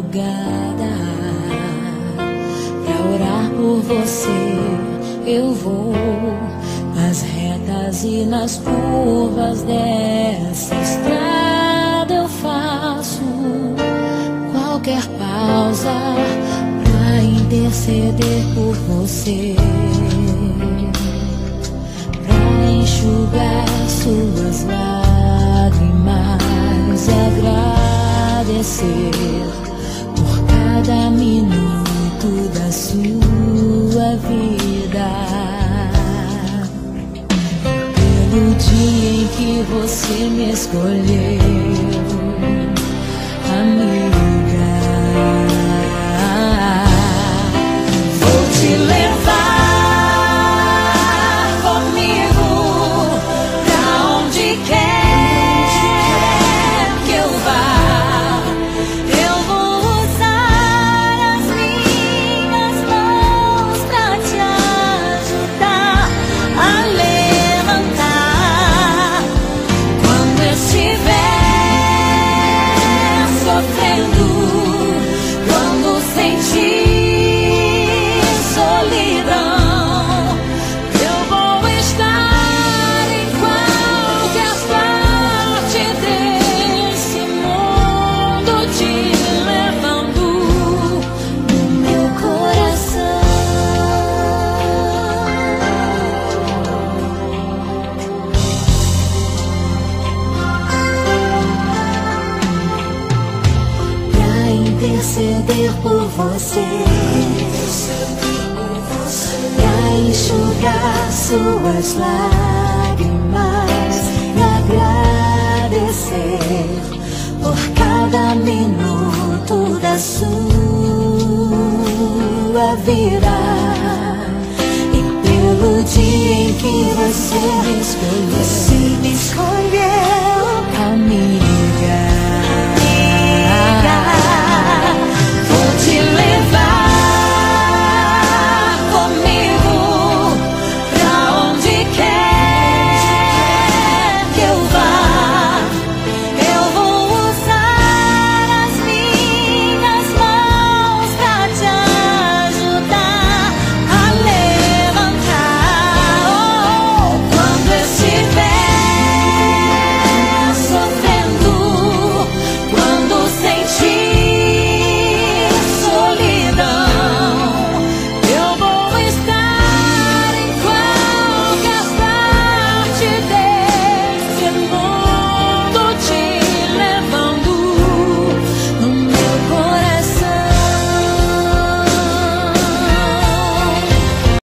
madrugada pra orar por você. Eu vou nas retas e nas curvas dessa estrada. Eu faço qualquer pausa pra interceder por você, pra enxugar suas lágrimas e agradecer por cada minuto da sua vida, pelo dia em que você me escolheu, amiga. Vou te levar comigo pra onde quer que eu vá. Eu vou usar as minhas mãos pra te ajudar a levantar quando estiver sofrendo, quando sentir solidão. Eu vou estar em qualquer parte desse mundo, te levando no meu coração. Pra interceder por você, pra enxugar suas lágrimas e agradecer por cada minuto da sua vida, e pelo dia em que você me escolheu.